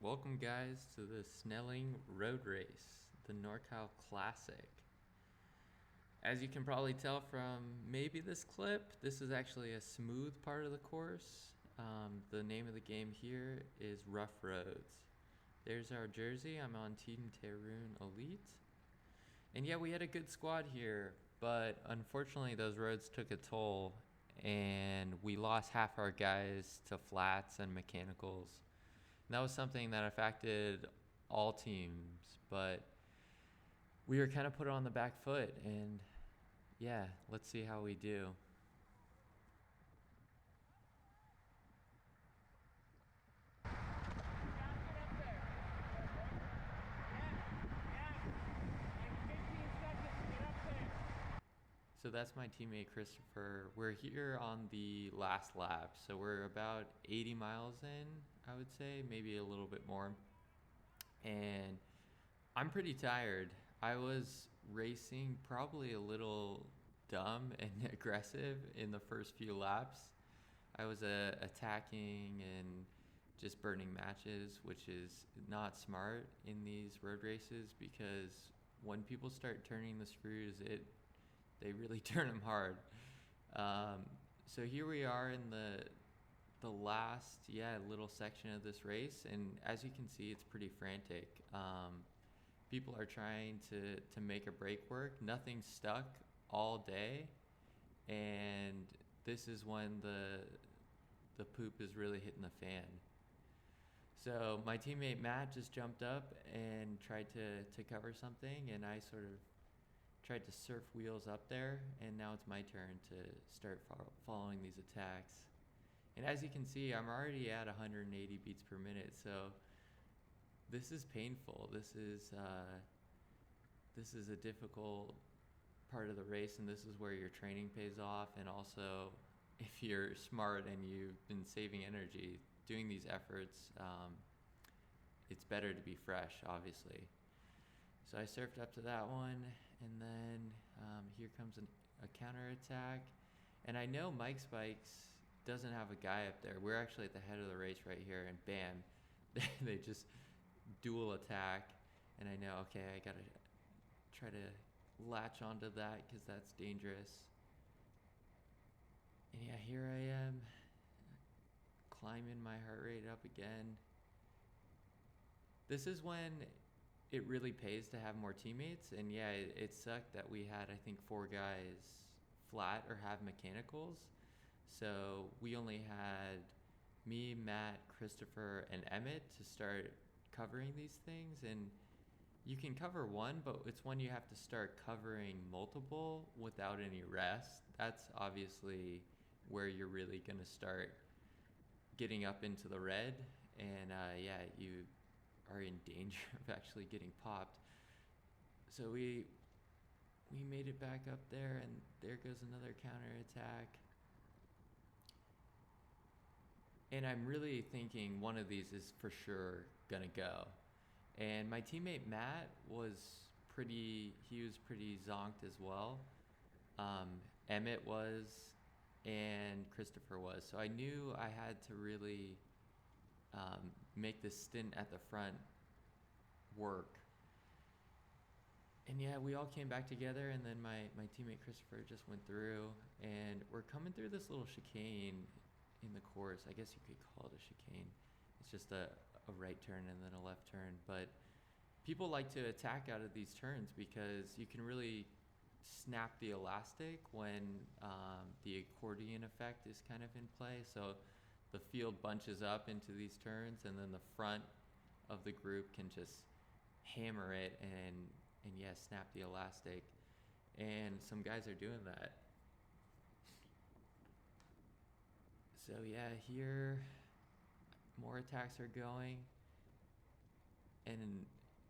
Welcome guys to the Snelling Road Race, the NorCal Classic. As you can probably tell from maybe this clip, this is actually a smooth part of the course. The name of the game here is Rough Roads. There's our jersey. I'm on Team Terun Elite. And yeah, we had a good squad here, but unfortunately those roads took a toll and we lost half our guys to flats and mechanicals. And that was something that affected all teams, but we were kind of put on the back foot, and yeah, let's see how we do. So that's my teammate Christopher. We're here on the last lap, so we're about 80 miles in, I would say, maybe a little bit more. And I'm pretty tired. I was racing probably a little dumb and aggressive in the first few laps. I was attacking and just burning matches, which is not smart in these road races because when people start turning the screws, they really turn them hard. So here we are in the last little section of this race, and as you can see, it's pretty frantic. People are trying to make a break work. Nothing's stuck all day, and this is when the poop is really hitting the fan. So my teammate Matt just jumped up and tried to cover something, and I sort of tried to surf wheels up there, and now it's my turn to start following these attacks. And as you can see, I'm already at 180 beats per minute, so this is painful. This is a difficult part of the race, and this is where your training pays off. And also, if you're smart and you've been saving energy doing these efforts, it's better to be fresh, obviously. So I surfed up to that one, and then here comes a counter attack. And I know Mike's Bikes doesn't have a guy up there. We're actually at the head of the race right here, and bam, they just dual attack. And I know, okay, I gotta try to latch onto that because that's dangerous. And yeah, here I am climbing my heart rate up again. This is when it really pays to have more teammates, and yeah, it sucked that we had, I think, 4 guys flat or have mechanicals. So we only had me, Matt, Christopher, and Emmett to start covering these things. And you can cover one, but it's when you have to start covering multiple without any rest. That's obviously where you're really going to start getting up into the red. And you are in danger of actually getting popped. So we made it back up there, and there goes another counterattack. And I'm really thinking one of these is for sure gonna go. And my teammate Matt was pretty zonked as well. Emmett was, and Christopher was. So I knew I had to really make this stint at the front work. And yeah, we all came back together, and then my teammate Christopher just went through, and we're coming through this little chicane in the course. I guess you could call it a chicane. It's just a right turn and then a left turn. But people like to attack out of these turns because you can really snap the elastic when the accordion effect is kind of in play. So the field bunches up into these turns, and then the front of the group can just hammer it and snap the elastic. And some guys are doing that. So yeah, here more attacks are going, and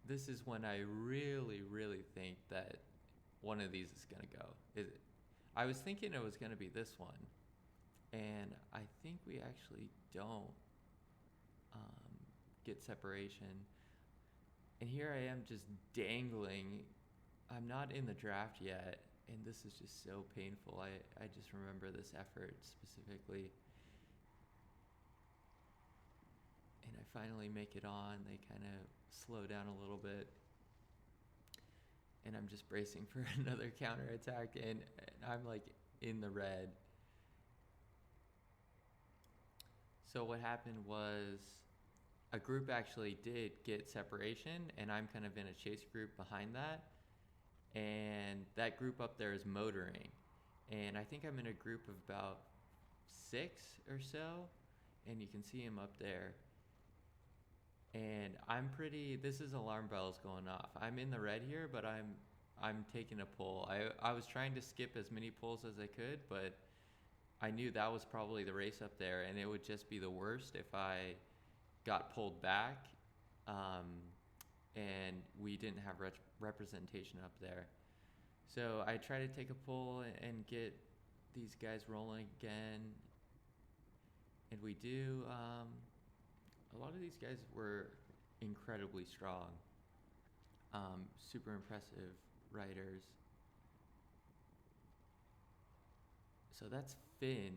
this is when I really think that one of these is gonna go. I was thinking it was gonna be this one, and I think we actually don't get separation. And here I am just dangling. I'm not in the draft yet, and this is just so painful. I just remember this effort specifically. and I finally make it on. They kind of slow down a little bit, and I'm just bracing for another counterattack, and I'm like in the red. So what happened was a group actually did get separation, and I'm kind of in a chase group behind that. And that group up there is motoring. And I think I'm in a group of about 6 or so, and you can see him up there. And this is alarm bells going off. I'm in the red here, but I'm taking a pull. I was trying to skip as many pulls as I could, but I knew that was probably the race up there, and it would just be the worst if I got pulled back, and we didn't have representation up there. So I try to take a pull and get these guys rolling again, and we do. A lot of these guys were incredibly strong, super impressive riders. So that's Finn,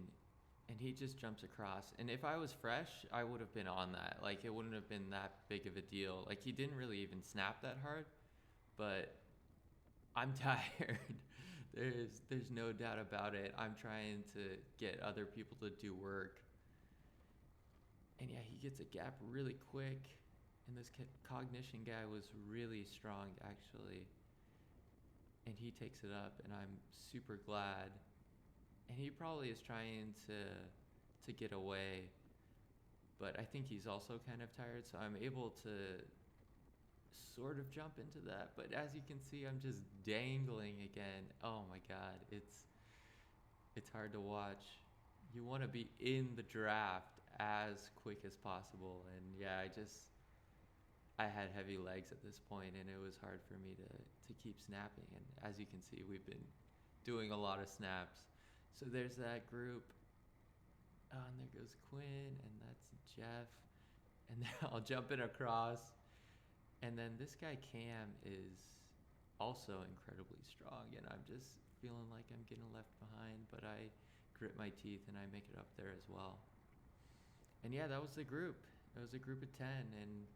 and he just jumps across. And if I was fresh, I would have been on that. Like, it wouldn't have been that big of a deal. Like, he didn't really even snap that hard, but I'm tired. There's no doubt about it. I'm trying to get other people to do work. And yeah, he gets a gap really quick. And this cognition guy was really strong, actually. And he takes it up, and I'm super glad. And he probably is trying to get away, but I think he's also kind of tired, so I'm able to sort of jump into that. But as you can see, I'm just dangling again. Oh my god, it's hard to watch. You want to be in the draft as quick as possible, and yeah, I had heavy legs at this point, and it was hard for me to keep snapping. And as you can see, we've been doing a lot of snaps. So there's that group. Oh, and there goes Quinn, and that's Jeff. And then I'll jump in across. And then this guy Cam is also incredibly strong, and I'm just feeling like I'm getting left behind, but I grit my teeth and I make it up there as well. And yeah, that was the group. It was a group of 10, and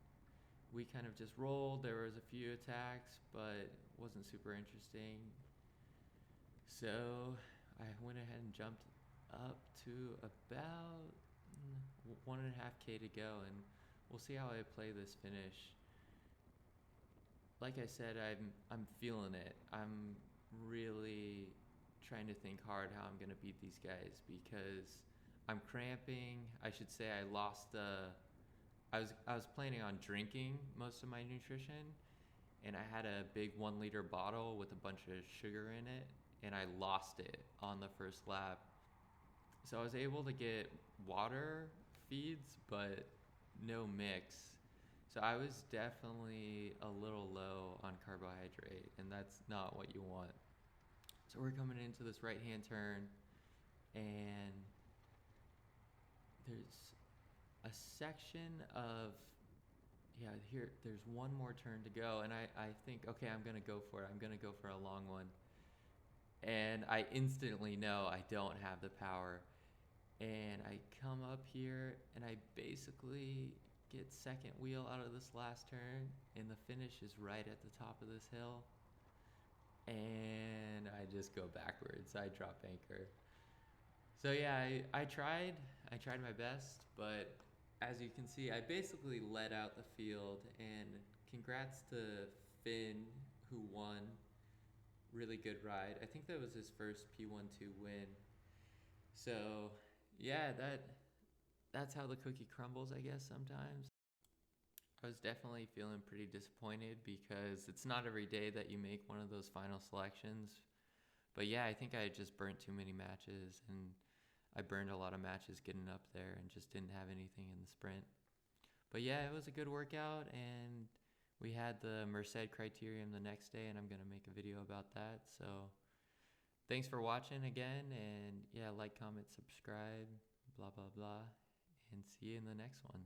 we kind of just rolled. There was a few attacks, but wasn't super interesting. So I went ahead and jumped up to about 1.5K to go, and we'll see how I play this finish. Like I said, I'm feeling it. I'm really trying to think hard how I'm gonna beat these guys because I'm cramping. I should say I lost I was planning on drinking most of my nutrition, and I had a big 1 liter bottle with a bunch of sugar in it, and I lost it on the first lap. So I was able to get water feeds, but no mix. So I was definitely a little low on carbohydrate, and that's not what you want. So we're coming into this right-hand turn, and there's a section of, there's one more turn to go, and I think, okay, I'm going to go for it. I'm going to go for a long one. And I instantly know I don't have the power. And I come up here, and I basically get second wheel out of this last turn, and the finish is right at the top of this hill, and I just go backwards. I drop anchor. So yeah, I tried my best, but as you can see, I basically led out the field, and congrats to Finn, who won. Really good ride. I think that was his first P12 win. So yeah, that's how the cookie crumbles, I guess, sometimes. I was definitely feeling pretty disappointed because it's not every day that you make one of those final selections. But yeah, I think I had just burnt too many matches, and I burned a lot of matches getting up there and just didn't have anything in the sprint. But yeah, it was a good workout, and we had the Merced criterium the next day, and I'm going to make a video about that. So thanks for watching again, and yeah, like, comment, subscribe, blah, blah, blah, and see you in the next one.